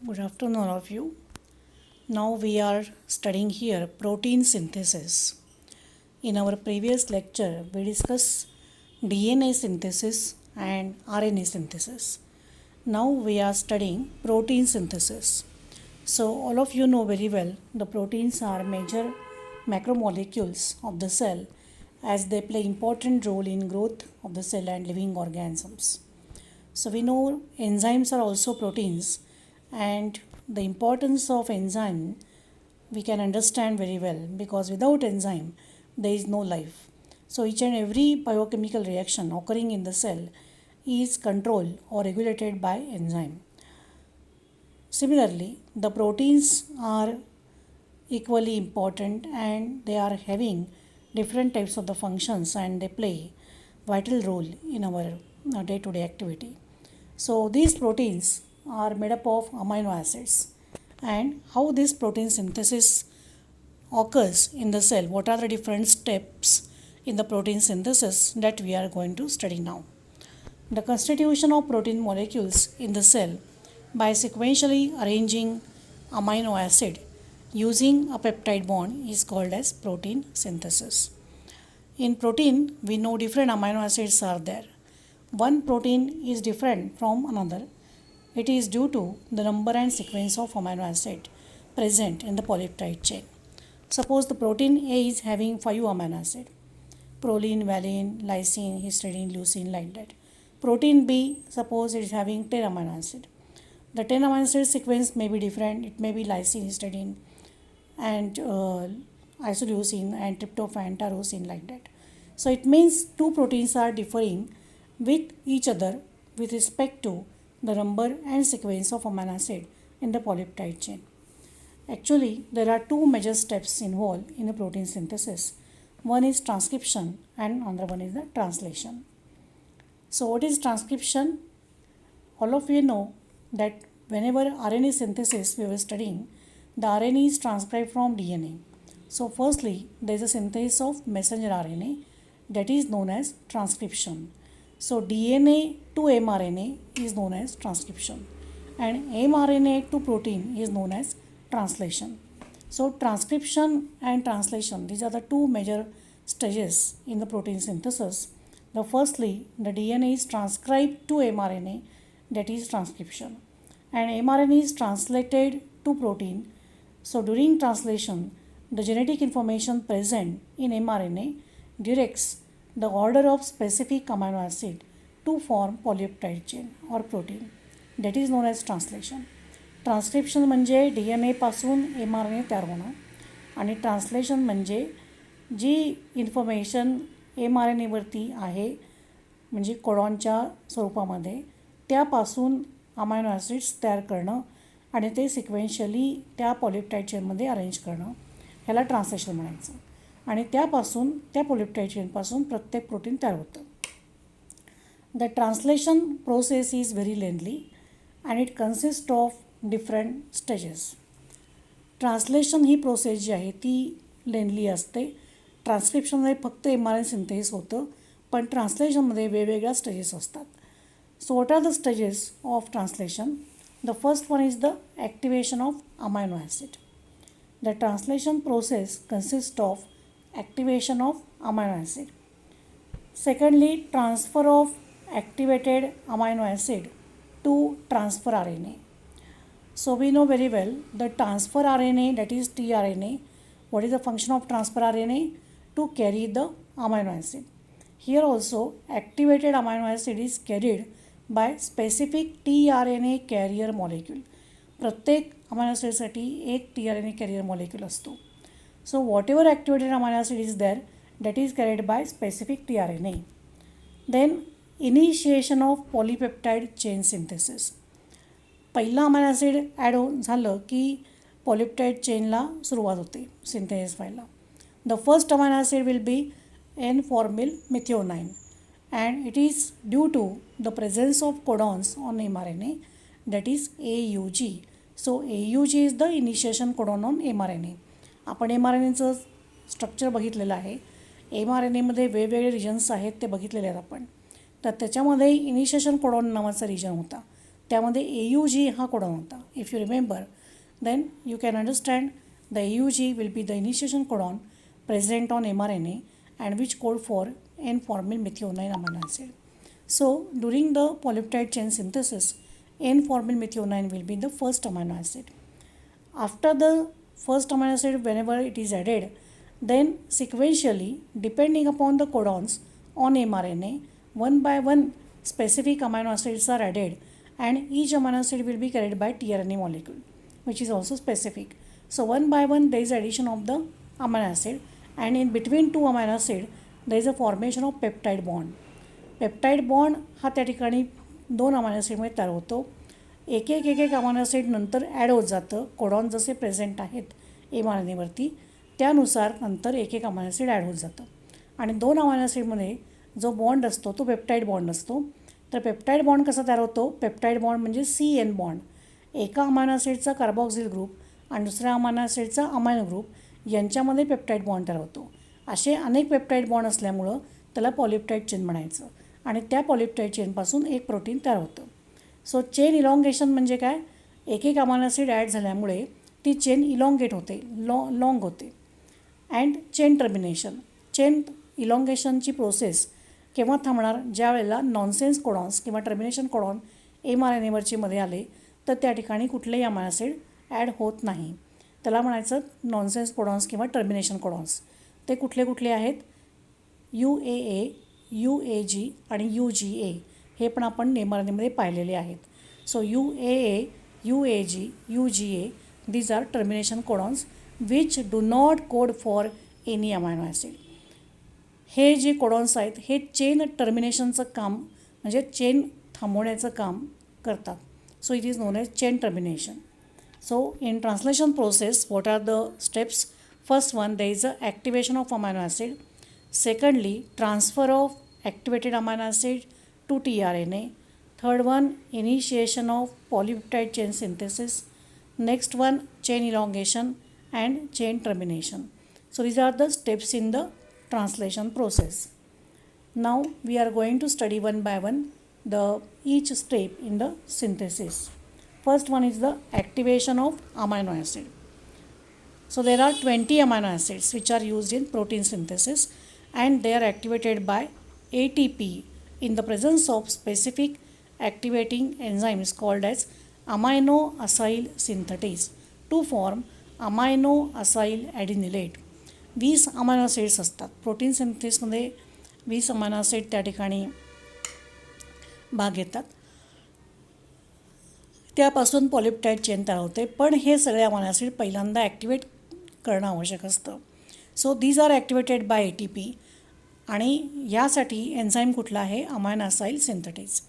Good afternoon, all of you. Now we are studying here protein synthesis. In our previous lecture, we discussed DNA synthesis and RNA synthesis. Now we are studying protein synthesis. So, all of you know very well the proteins are major macromolecules of the cell as they play important role in growth of the cell and living organisms. So we know enzymes are also proteins, and the importance of enzyme we can understand very well because without enzyme there is no life. So each and every biochemical reaction occurring in the cell is controlled or regulated by enzyme. Similarly, the proteins are equally important and they are having different types of the functions and they play vital role in our day-to-day activity. So these proteins are made up of amino acids, and how this protein synthesis occurs in the cell, what are the different steps in the protein synthesis that we are going to study now. The constitution of protein molecules in the cell by sequentially arranging amino acid using a peptide bond is called as protein synthesis. In protein, we know different amino acids are there. One protein is different from another. It is due to the number and sequence of amino acid present in the polypeptide chain. Suppose the protein A is having 5 amino acid: proline, valine, lysine, histidine, leucine, like that. Protein B, suppose it is having 10 amino acid. The 10 amino acid sequence may be different. It may be lysine, histidine, and isoleucine and tryptophan, tyrosine, like that. So it means two proteins are differing with each other with respect to the number and sequence of amino acid in the polypeptide chain. Actually, there are two major steps involved in the protein synthesis. One is transcription and another one is the translation. So what is transcription? All of you know that whenever RNA synthesis we were studying, the RNA is transcribed from DNA. So firstly, there is a synthesis of messenger RNA that is known as transcription. So DNA to mRNA is known as transcription, and mRNA to protein is known as translation. So transcription and translation, these are the two major stages in the protein synthesis. The firstly, the DNA is transcribed to mRNA, that is transcription, and mRNA is translated to protein. So during translation, the genetic information present in mRNA directs the order of specific amino acid to form polypeptide chain or protein, that is known as translation. Transcription म्हणजे DNA पासून mRNA तयार होणं, आणि translation म्हणजे जी information mRNA वरती आहे म्हणजे कोडॉनच्या स्वरूपामध्ये त्यापासून अमायनो ॲसिड्स तयार करणं आणि ते सिक्वेन्शियली त्या पॉलिपेप्टाइड चेनमध्ये अरेंज करणं, ह्याला ट्रान्सलेशन म्हणायचं. आणि त्यापासून त्या पॉलिपेप्टाइड चेनपासून प्रत्येक प्रोटीन तयार होतं. The translation process is very lengthly and it consist of different stages. Translation ही प्रोसेस जी आहे ती लेंथली असते. ट्रान्स्क्रिप्शनमध्ये फक्त mRNA सिंथेसिस होतं, पण ट्रान्सलेशनमध्ये वेगवेगळ्या स्टेजेस असतात. So what are the stages of translation? The first one is the activation of amino acid. The translation process consists of activation of amino acid. Secondly, transfer of activated amino acid to transfer RNA. So we know very well the transfer RNA, that is tRNA. What is the function of transfer RNA? To carry the amino acid. Here also activated amino acid is carried by specific tRNA carrier molecule. प्रत्येक अमायनो ॲसिडसाठी एक tRNA carrier molecule असतो. So whatever activated amino acid is there that is carried by specific tRNA. Then initiation of polypeptide chain synthesis. पहिला amino acid add झालं की polypeptide चेनला सुरुवात होते सिंथेसिस व्हायला. The first amino acid will be N-formyl methionine, and it is due to the presence of codons on mRNA, that is AUG. So AUG is the initiation codon on mRNA. आपण mRNAचं structure बघितलेलं आहे. mRNAमध्ये वेगवेगळे reasons आहेत ते बघितलेले आहेत आपण. तर त्याच्यामध्ये इनिशिएशन कोडॉन नावाचा रिजन होता. त्यामध्ये AUG हा कोडॉन होता. If you remember, then you can understand the AUG will be the initiation codon present on mRNA and which code for N-formyl methionine amino acid. So during the polypeptide chain synthesis, N-formyl methionine will be the first amino acid. After the first amino acid, whenever it is added, then sequentially, depending upon the codons on mRNA, one by one specific amino acids are added and each amino acid will be carried by tRNA molecule, which is also specific. So one by one there is addition of the amino acid, and in between two amino acid there is a formation of peptide bond. Peptide bond हा त्या ठिकाणी दोन amino ॲसिडमुळे तयार होतो. एक एक amino acid नंतर add होत जातं. कोडॉन जसे प्रेझेंट आहेत mRNAवरती त्यानुसार नंतर एक अमायनो ॲसिड ॲड होत जातं आणि दोन अमायनो ॲसिडमध्ये जो बॉन्ड असतो तो पेप्टाईड बॉन्ड असतो. तर पेप्टाईड बॉन्ड कसा तयार होतो? पेप्टाईड बॉन्ड म्हणजे CN बॉन्ड. एका अमायनो ॲसिडचा कार्बॉक्सिल ग्रुप आणि दुसऱ्या अमायनो ॲसिडचा अमायनो ग्रुप यांच्यामध्ये पेप्टाईड बॉन्ड तयार होतो. असे अनेक पेप्टाईड बॉन्ड असल्यामुळं त्याला पॉलिपेप्टाईड चेन म्हणायचं आणि त्या पॉलिपेप्टाईड चेनपासून एक प्रोटीन तयार होतं. सो चेन इलॉंगेशन म्हणजे काय? एक अमायनो ॲसिड ॲड झाल्यामुळे ती चेन इलॉंगेट होते, लाँग होते. अँड चेन टर्मिनेशन, चेन इलॉंगेशनची प्रोसेस केव्हा थांबणार? ज्या वेळेला नॉनसेन्स कोडॉन्स किंवा टर्मिनेशन कोडॉन mRNAवरचे मध्ये आले तर त्या ठिकाणी कुठलेही अमायनो ॲसिड ॲड होत नाही. त्याला म्हणायचं नॉनसेन्स कोडॉन्स किंवा टर्मिनेशन कोडॉन्स. ते कुठले कुठले आहेत? UAA, UAG आणि UGA हे पण आपण mRNAमध्ये पाहिलेले आहेत. सो UAA, UAG, UGA these are termination codons which do not code for any amino acid. हे जे कोडॉन्स आहेत हे चेन टर्मिनेशनचं काम म्हणजे चेन थांबवण्याचं काम करतात. So it is known as chain termination. So in translation process what are the steps? First one, there is a activation of amino acid. Secondly, transfer of activated amino acid to tRNA. Third one, initiation of polypeptide chain synthesis. Next one, chain elongation and chain termination. So these are the steps in the translation process. Now we are going to study one by one each step in the synthesis. First one is the activation of amino acid. So there are 20 amino acids which are used in protein synthesis and they are activated by ATP in the presence of specific activating enzymes called as amino acyl synthetase to form amino acyl adenylate. 20 amino acids असतात protein सिंथेसिसमध्ये. 20 amino acid त्या ठिकाणी भाग घेतात. त्यापासून polypeptide chain तयार होते. पण हे सगळे अमायनो ॲसिड पहिल्यांदा ॲक्टिवेट करणं आवश्यक असतं. So these are activated by ATP आणि यासाठी एन्झाईम कुठला आहे? Amino acyl synthetase.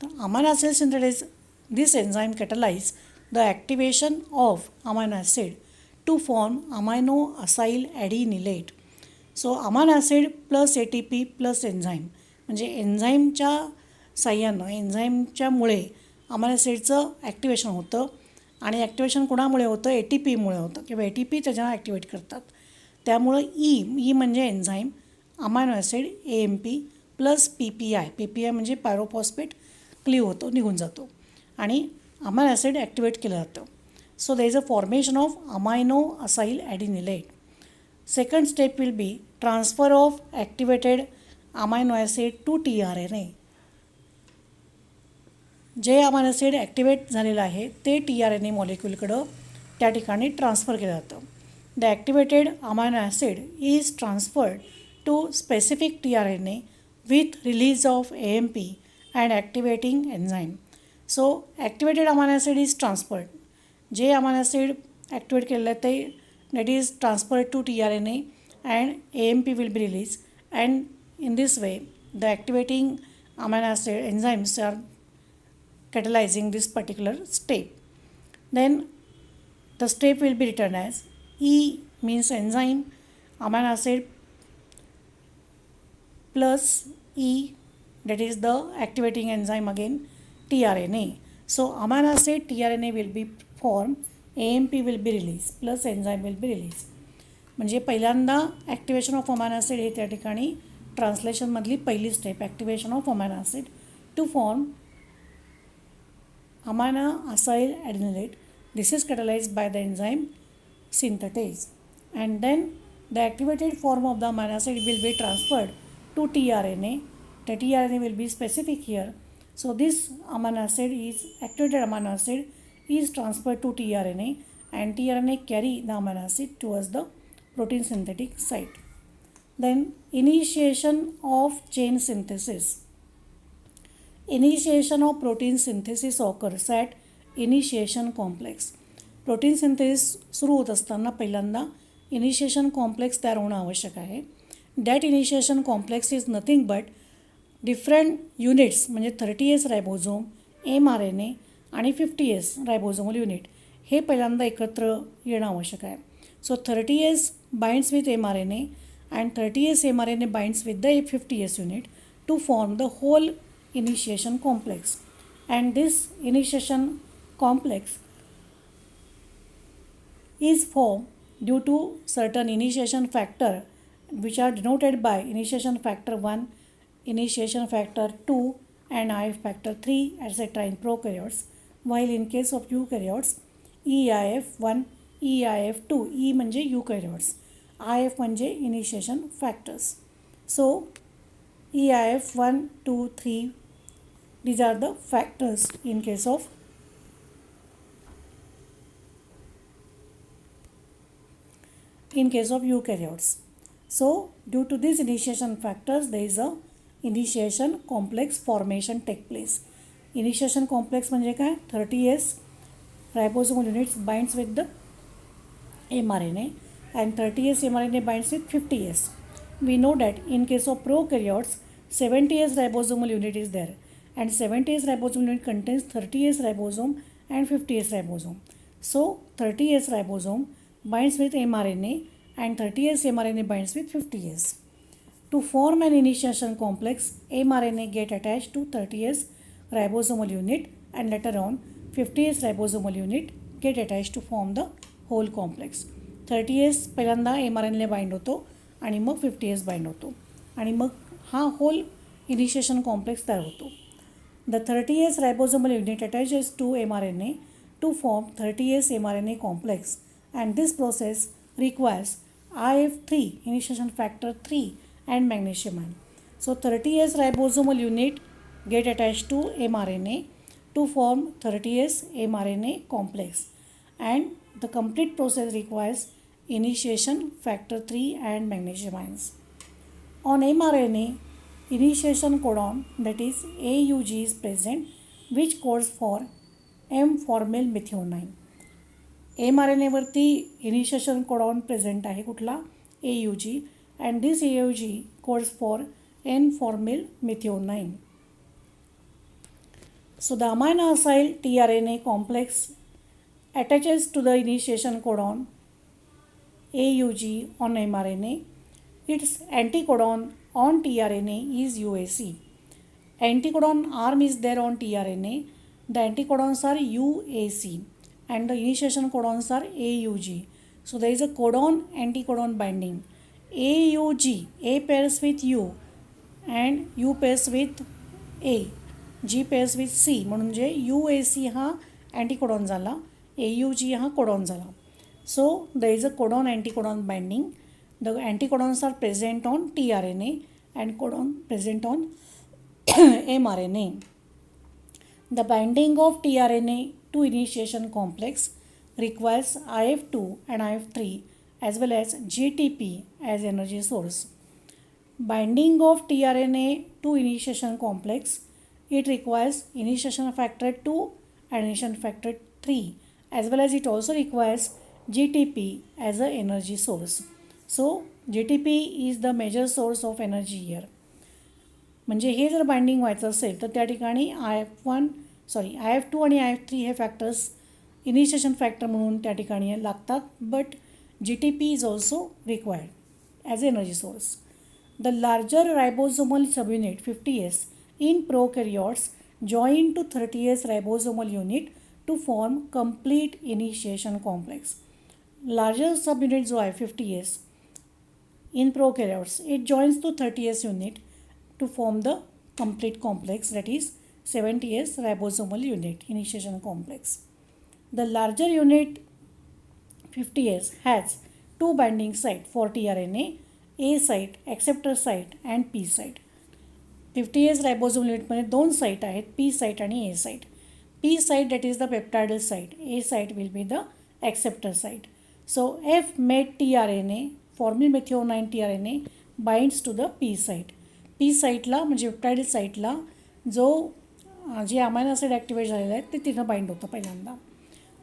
तर amino acyl synthetase this enzyme catalyse the activation of amino acid to form amino acyl adenylate. So amino acid plus ATP plus enzyme म्हणजे एन्झाईमच्या साह्यानं एन्झाईमच्यामुळे amino ॲसिडचं activation होतं आणि activation कोणामुळे होतं? ATPमुळे होतं किंवा ATP त्याच्यानं ॲक्टिवेट करतात. त्यामुळं ई म्हणजे enzyme, amino acid AMP plus PPI म्हणजे पायरोफॉस्फेट क्लीव होतो, निघून जातो आणि अमायनो ॲसिड ॲक्टिवेट केलं जातं. So there is a formation of amino acyl adenylate. Second step will be transfer of activated amino acid to tRNA. जे अमायनो ॲसिड ॲक्टिवेट झालेलं आहे ते tRNA मॉलिक्यूलकडं त्या ठिकाणी ट्रान्सफर केलं जातं. The activated amino acid is transferred to specific tRNA with release of AMP and activating enzyme. So activated amino acid is transferred. जे अमायनो ॲसिड ॲक्टिवेट केलेलं आहे ते that is transferred to tRNA and AMP will be release and in this way the activating amino acid enzymes are catalyzing this particular step. Then the step will be written as E means enzyme, amino acid plus E that is the activating enzyme again tRNA. So amino acid tRNA will be formed, AMP will be released plus enzyme will be released. म्हणजे पहिल्यांदा activation of amino acid हे त्या ठिकाणी ट्रान्सलेशनमधली पहिली step activation of amino acid to form amino acyl adenylate. This is catalyzed by the enzyme synthetase, and then the activated form of the amino acid will be transferred to tRNA. The tRNA will be specific here. So this amino acid is activated amino acid is transferred to tRNA, and tRNA carry the amino acid towards the protein synthetic site. Then initiation of chain synthesis. Initiation of protein synthesis occurs at initiation complex. Protein synthesis सुरू होत असताना पहिल्यांदा initiation complex तयार होणं आवश्यक आहे. That initiation complex is nothing but different units म्हणजे 30S ribosome, mRNA आणि 50S रायबोझोमल युनिट हे पहिल्यांदा एकत्र येणं आवश्यक आहे. सो 30S binds with mRNA and 30S mRNA binds with the 50S unit to form the whole initiation complex, and this initiation complex is formed due to certain initiation factor which are denoted by initiation factor 1, initiation factor 2 and IF factor 3 etc. in prokaryotes, while in case of eukaryotes EIF1, EIF2, E म्हणजे eukaryotes, IF म्हणजे initiation factors. So EIF1, 2, 3 these are the factors in case of eukaryotes. So due to these initiation factors there is a initiation complex formation take place. Initiation complex म्हणजे काय, 30S ribosomal units binds with the mRNA and 30S mRNA binds with 50S. We know that in case of prokaryotes 70S ribosomal unit is there, and 70S ribosomal unit contains 30S ribosome and 50S ribosome. So 30S ribosome binds with mRNA and 30S mRNA binds with 50S. To form an initiation complex, mRNA get attached to 30S ribosomal unit and later on 50S ribosomal unit get attached to form the whole complex. 30S पहिल्यांदा mRNA bind होतो आणि मग 50S bind होतो आणि मग हा whole initiation complex तयार होतो. The 30S ribosomal unit attaches to mRNA to form 30S mRNA complex, and this process requires IF3 initiation factor 3 and magnesium ion. So 30S ribosomal unit get attached to mRNA to form 30S mRNA complex, and the complete process requires initiation factor 3 and magnesium ions. On mRNA, initiation codon that is AUG is present, which codes for M-formyl methionine. mRNA वरती initiation codon present आहे कुठला, AUG, and this AUG codes for N-formyl methionine. So the amino acyl tRNA complex attaches to the initiation codon AUG on mRNA. Its anticodon on tRNA is UAC. Anticodon arm is there on tRNA. The anticodons are UAC and the initiation codons are AUG. So there is a codon anticodon binding. AUG, A pairs with U and U pairs with A, G pairs with C, म्हणून जे UAC हा anticodon झाला, AUG हा codon झाला. So there is a codon anticodon binding. The anticodons are present on tRNA and codon present on mRNA. The binding of tRNA to initiation complex requires IF2 and IF3 as well as GTP as energy source. Binding of tRNA to initiation complex, it requires initiation factor 2 and initiation factor 3 as well as it also requires GTP as an energy source. So GTP is the major source of energy here. म्हणजे हे जर binding व्हायचं असेल तर त्या ठिकाणी IF2 आणि IF3 हे factors initiation factor म्हणून त्या ठिकाणी लागतात, but GTP is also required as energy source. The larger ribosomal subunit 50S in prokaryotes join to 30S ribosomal unit to form complete initiation complex. Larger subunit जो आहे 50S in prokaryotes, it joins to 30S unit to form the complete complex, that is 70S ribosomal unit, initiation complex. The larger unit 50S has two binding site for tRNA, A site, acceptor site and P site. 50S ribosomal unitमध्ये दोन site आहेत, P site आणि A site. P site, that is the peptidal site. A site will be the acceptor site. So F-met tRNA, formyl methionine tRNA binds to the P site. P साईटला म्हणजे peptidyl साईटला जे अमायनो ॲसिड activate झालेलं आहे ते तिथं बाइंड होतं पहिल्यांदा.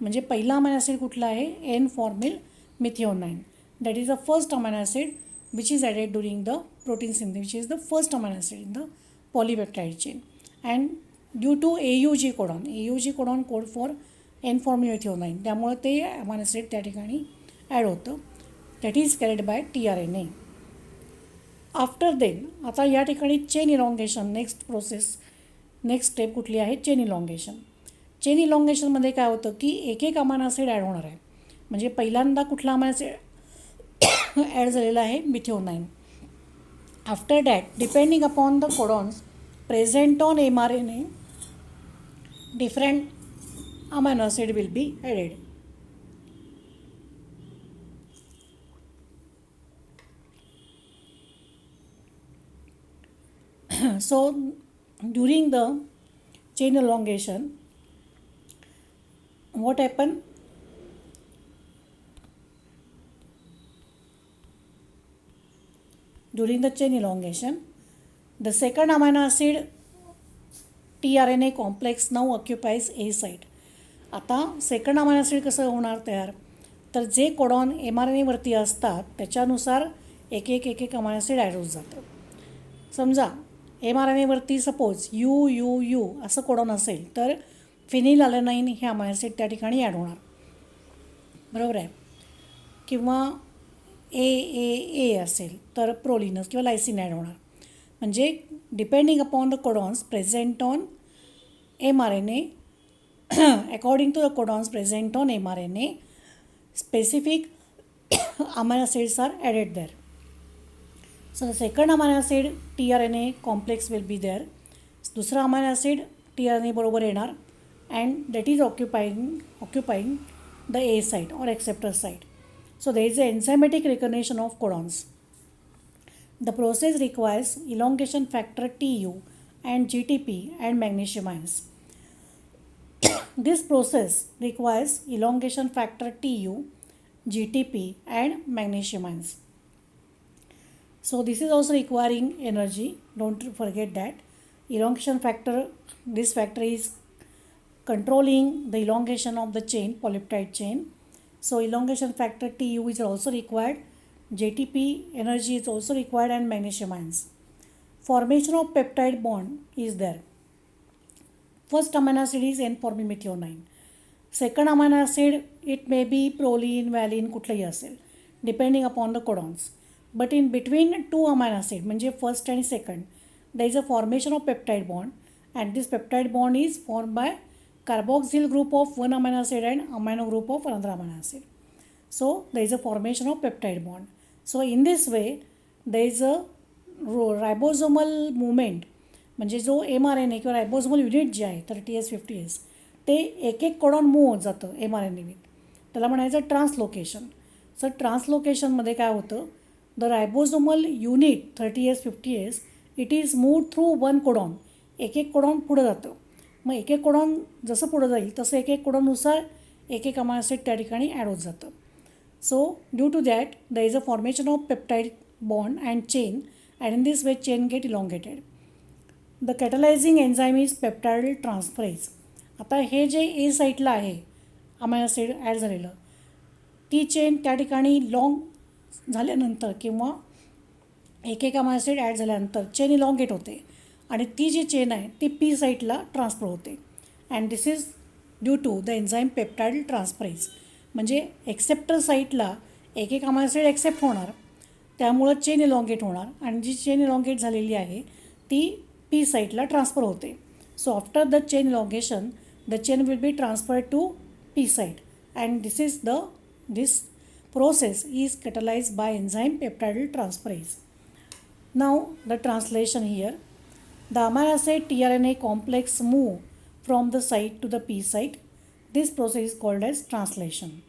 म्हणजे पहिला अमायनो ॲसिड कुठला आहे? N formyl methionine. That is the first amino acid which is added during the protein synthesis, which is the first amino acid in the polypeptide chain. And due to AUG codon, AUG codon code for N formyl methionine, त्यामुळे ते amino acid त्या ठिकाणी add होतं. That is carried by tRNA. After then, आता या ठिकाणी chain elongation, next step कुठली आहे? Chain elongation. चेन इलॉंगेशनमध्ये काय होतं की एक अमायनो ॲसिड ॲड होणार आहे. म्हणजे पहिल्यांदा कुठला अमायनो ॲसिड ॲड झालेला आहे? Methionine. After that, depending upon the codons present on mRNA, different amino acid will be added. So during the chain elongation, what happen? During the chain elongation, the second amino acid tRNA complex now occupies A site. आता second amino acid कसं होणार तयार? तर जे codon mRNAवरती असतात त्याच्यानुसार एक amino acid add होत जातं. समजा mRNAवरती सपोज U असं कोडॉन असेल तर फिनिल अलेनाइन हे अमायनो ॲसिड त्या ठिकाणी ॲड होणार, बरोबर आहे. किंवा A असेल तर प्रोलिनस किंवा लायसिन ॲड होणार. म्हणजे depending upon the codons present on mRNA, according to the codons present on mRNA, specific amino acids are added there. So the second amino acid tRNA complex will be there. दुसरा amino acid tRNA बरोबर येणार and that is occupying the A site or acceptor site. So there is a enzymatic recognition of codons. The process requires elongation factor TU and GTP and magnesium ions. This process requires elongation factor TU, GTP and magnesium ions. So this is also requiring energy. Don't forget that. Elongation factor, this factor is controlling the elongation of the chain, polypeptide chain. So elongation factor TU is also required. JTP energy is also required and magnesium ions. Formation of peptide bond is there. First amino acid is N-formyl methionine. Second amino acid, it may be proline, valine, कुठलंही असेल, depending upon the codons. But in between two amino acid, म्हणजे first and second, there is a formation of peptide bond, and this peptide bond is formed by carboxyl group of one amino acid and amino group of another amino acid. So there is a formation of peptide bond. So in this way, there is a ribosomal movement, म्हणजे जो mRNA किंवा रायबोसोमल unit जे आहे 30S 50S ते एक codon move होत जातं mRNA with, त्याला म्हणायचं ट्रान्सलोकेशन. सर ट्रान्सलोकेशनमध्ये काय होतं? The ribosomal unit 30S 50S it is move through one codon. एक कोडॉन पुढं जातं. मग एक कोडॉन जसं पुढं जाईल तसं एक कोडॉननुसार एक अमायनो ॲसिड त्या ठिकाणी ॲड होत जातं. So due to that there is a formation of peptide bond and chain, and in this way chain get elongated. The catalyzing enzyme is peptidal transferase. आता हे जे ए साईटला आहे अमायनो ॲसिड ॲड झालेलं, ती chain त्या ठिकाणी long झाल्यानंतर किंवा एक अमायनो ॲसिड ॲड झाल्यानंतर चेन इलॉंगेट होते आणि ती जी चेन आहे ती पी साईटला ट्रान्सफर होते. And this is due to the enzyme peptide transferase. म्हणजे एक्सेप्टर साईटला एक अमायनो ॲसिड एक्सेप्ट होणार, त्यामुळं चेन इलॉंगेट होणार आणि जी चेन इलॉंगेट झालेली आहे ती पी साईटला ट्रान्सफर होते. So after the chain elongation the chain will be transfer to P site and this process is catalyzed by enzyme peptidal transferase. Now the translation here. The amino acid tRNA complex move from the site to the P site. This process is called as translation.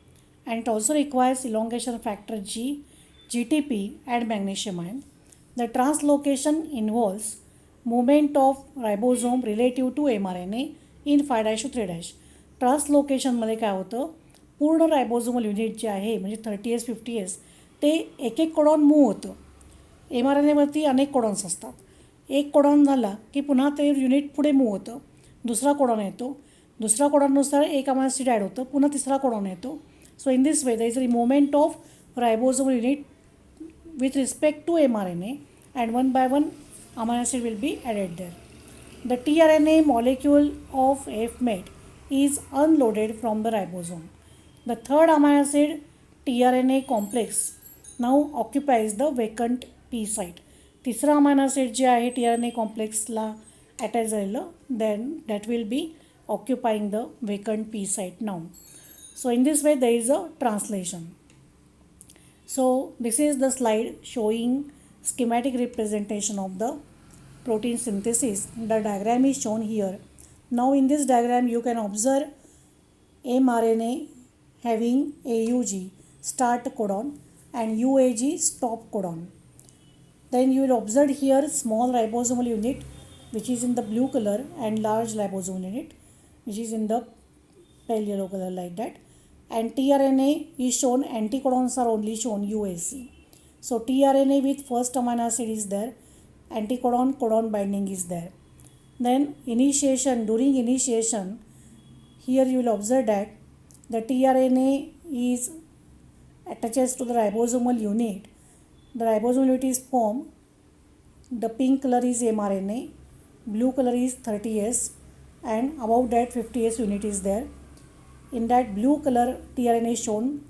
And it also requires elongation factor G, GTP and magnesium ion. The translocation involves movement of ribosome relative to mRNA in 5' to 3'. ट्रान्सलोकेशनमध्ये काय होतं, पूर्ण रायबोझोमल unit जे आहे म्हणजे 30S 50S ते एक एक codon move होतं. mRNAवरती अनेक कोडॉन्स असतात. एक कोडॉन झाला की पुन्हा ते युनिट पुढे मूव्ह होतं, दुसरा कोडॉन येतो, दुसरा कोडॉननुसार एक अमायनो ॲसिड ॲड होतं, पुन्हा तिसरा कोडॉन येतो. So in this way there is removement of ribosomal unit with respect to mRNA and one by one amino acid will be added there. The tRNA molecule of FMET is unloaded from the ribosome. The third amino acid tRNA complex now occupies the vacant P site. तिसरा amino acid जे आहे tRNA कॉम्प्लेक्सला attach झालेलं, then that will be occupying the vacant P site now. So in this way there is a translation. So this is the slide showing schematic representation of the protein synthesis. The diagram is shown here. Now in this diagram you can observe mRNA having AUG start codon and UAG stop codon. Then you will observe here small ribosomal unit which is in the blue color and large ribosomal unit which is in the pale yellow color like that. And tRNA is shown, anticodons are only shown UAC. So tRNA with first amino acid is there, anticodon codon binding is there. Then during initiation, here you will observe that the tRNA is attaches to the ribosomal unit. The ribosomal unit is formed. The pink color is mRNA, blue color is 30S, and above that 50S unit is there. In that blue color tRNA is shown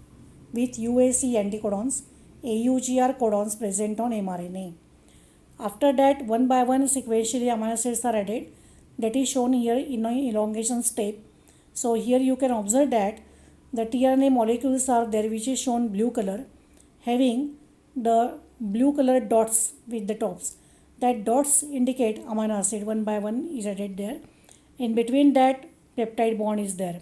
with UAC anticodons, AUGR codons present on mRNA. After that, one by one sequentially amino acids are added. That is shown here in an elongation step. So here you can observe that the tRNA molecules are there which is shown blue color, having the blue color dots with the tops. That dots indicate amino acid, one by one is added there. In between that peptide bond is there.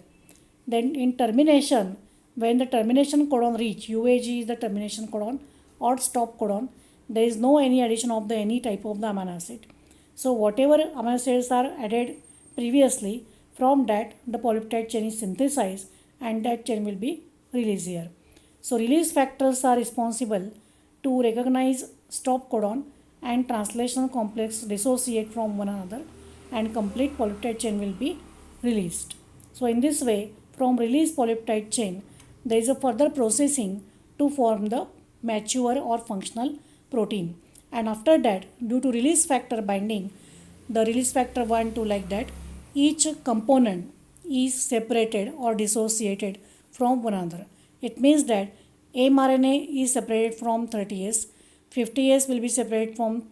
Then in termination, when the termination codon reach, UAG is the termination codon or stop codon, there is no any addition of the any type of the amino acid. So whatever amino acids are added previously, from that the polypeptide chain is synthesized and that chain will be released here. So release factors are responsible to recognize stop codon and translational complex dissociate from one another and complete polypeptide chain will be released. So in this way, from released polypeptide chain, there is a further processing to form the mature or functional protein. And after that, due to release factor binding, the release factor 1, 2 like that, each component is separated or dissociated from one another. It means that mRNA is separated from 30S, 50S will be separated from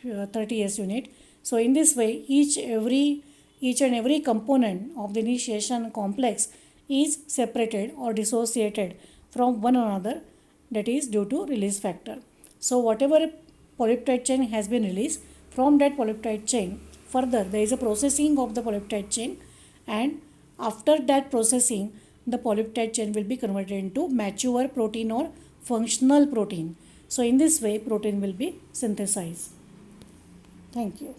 30S unit. So in this way, each and every component of the initiation complex is separated or dissociated from one another, that is due to release factor. So whatever polypeptide chain has been released, from that polypeptide chain further there is a processing of the polypeptide chain, and after that processing the polypeptide chain will be converted into mature protein or functional protein. So in this way protein will be synthesized. Thank you.